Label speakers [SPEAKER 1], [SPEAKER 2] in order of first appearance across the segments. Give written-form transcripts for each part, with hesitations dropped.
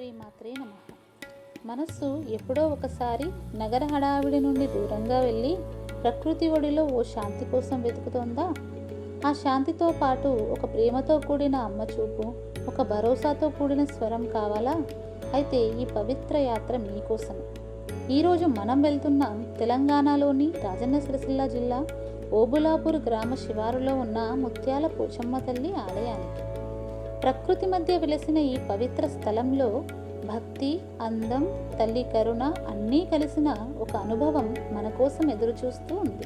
[SPEAKER 1] శ్రీమాత్రే నమః. మనస్సు ఎప్పుడో ఒకసారి నగర హడావిడి నుండి దూరంగా వెళ్ళి ప్రకృతి ఒడిలో ఓ శాంతి కోసం వెతుకుతోందా? ఆ శాంతితో పాటు ఒక ప్రేమతో కూడిన అమ్మ చూపు, ఒక భరోసాతో కూడిన స్వరం కావాలా? అయితే ఈ పవిత్ర యాత్ర మీకోసమే. ఈరోజు మనం వెళ్తున్నాం తెలంగాణలోని రాజన్న సిరిసిల్ల జిల్లా ఓబులాపూర్ గ్రామ శివారులో ఉన్న ముత్యాల పోచమ్మ తల్లి ఆలయానికి. ప్రకృతి మధ్య వెలిసిన ఈ పవిత్ర స్థలంలో భక్తి, అందం, తల్లి కరుణ అన్నీ కలిసిన ఒక అనుభవం మన కోసం ఎదురు చూస్తూ ఉంది.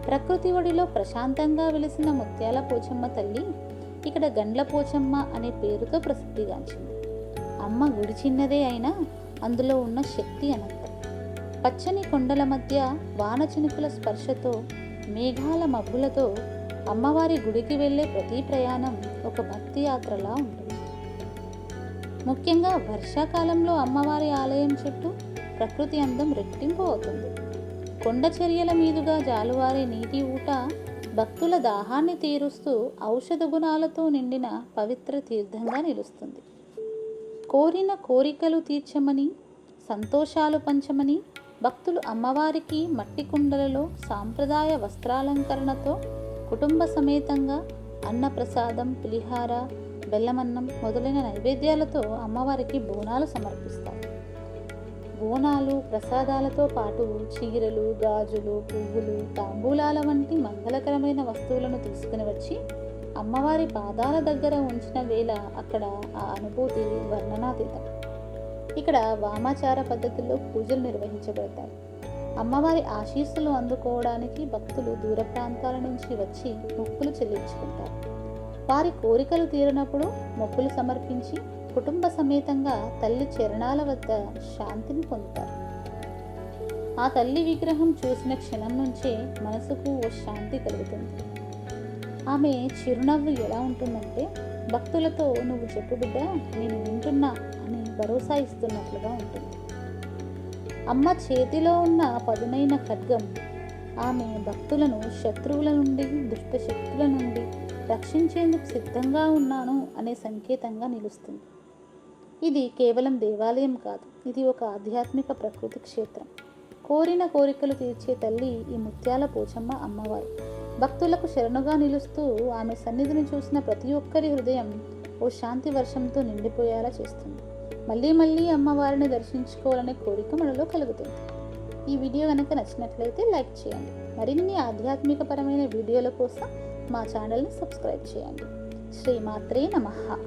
[SPEAKER 1] ప్రకృతి ఒడిలో ప్రశాంతంగా వెలిసిన ముత్యాల పోచమ్మ తల్లి ఇక్కడ గండ్ల పోచమ్మ అనే పేరుతో ప్రసిద్ధిగాంచింది. అమ్మ గుడి చిన్నదే అయినా అందులో ఉన్న శక్తి అనంతం. పచ్చని కొండల మధ్య వాన చినుకుల స్పర్శతో, మేఘాల మబ్బులతో అమ్మవారి గుడికి వెళ్ళే ప్రతి ప్రయాణం ఒక భక్తి యాత్రలా ఉంటుంది. ముఖ్యంగా వర్షాకాలంలో అమ్మవారి ఆలయం చుట్టూ ప్రకృతి అందం రెట్టింపు అవుతుంది. కొండ చర్యల మీదుగా జాలువారే నీటి ఊట భక్తుల దాహాన్ని తీరుస్తూ ఔషధ గుణాలతో నిండిన పవిత్ర తీర్థంగా నిలుస్తుంది. కోరిన కోరికలు తీర్చమని, సంతోషాలు పంచమని భక్తులు అమ్మవారికి మట్టి కుండలలో సాంప్రదాయ వస్త్రాలంకరణతో కుటుంబ సమేతంగా అన్నప్రసాదం, పులిహార, బెల్లమన్నం మొదలైన నైవేద్యాలతో అమ్మవారికి బోనాలు సమర్పిస్తారు. బోనాలు, ప్రసాదాలతో పాటు చీరలు, గాజులు, పువ్వులు, తాంబూలాల వంటి మంగళకరమైన వస్తువులను తీసుకుని వచ్చి అమ్మవారి పాదాల దగ్గర ఉంచిన వేళ అక్కడ ఆ అనుభూతి వర్ణనాతీతం. ఇక్కడ వామాచార పద్ధతిలో పూజలు నిర్వహించబడతాయి. అమ్మవారి ఆశీస్సులు అందుకోవడానికి భక్తులు దూర ప్రాంతాల నుంచి వచ్చి మొక్కులు చెల్లించుకుంటారు. వారి కోరికలు తీరినప్పుడు మొక్కులు సమర్పించి కుటుంబ సమేతంగా తల్లి చరణాల వద్ద శాంతిని పొందుతారు. ఆ తల్లి విగ్రహం చూసిన క్షణం నుంచే మనసుకు ఓ శాంతి కలుగుతుంది. ఆమె చిరునవ్వు ఎలా ఉంటుందంటే, భక్తులతో "నువ్వు చెప్పు బిడ్డ, నేను వింటున్నా" అని భరోసా ఇస్తున్నట్లుగా ఉంటుంది. అమ్మ చేతిలో ఉన్న పదునైన ఖడ్గం ఆమె భక్తులను శత్రువుల నుండి, దుష్ట శక్తుల నుండి రక్షించేందుకు సిద్ధంగా ఉన్నాను అనే సంకేతంగా నిలుస్తుంది. ఇది కేవలం దేవాలయం కాదు, ఇది ఒక ఆధ్యాత్మిక ప్రకృతి క్షేత్రం. కోరిన కోరికలు తీర్చే తల్లి ఈ ముత్యాల పోచమ్మ అమ్మవారు. భక్తులకు శరణుగా నిలుస్తూ ఆమె సన్నిధిని చూసిన ప్రతి ఒక్కరి హృదయం ఓ శాంతి వర్షంతో నిండిపోయేలా చేస్తుంది. మళ్ళీ మళ్ళీ అమ్మవారిని దర్శించుకోవాలనే కోరిక మనలో కలుగుతుంది. ఈ వీడియో కనుక నచ్చినట్లయితే లైక్ చేయండి. మరిన్ని ఆధ్యాత్మికపరమైన వీడియోల కోసం మా ఛానల్ని సబ్స్క్రైబ్ చేయండి. శ్రీమాత్రే నమః.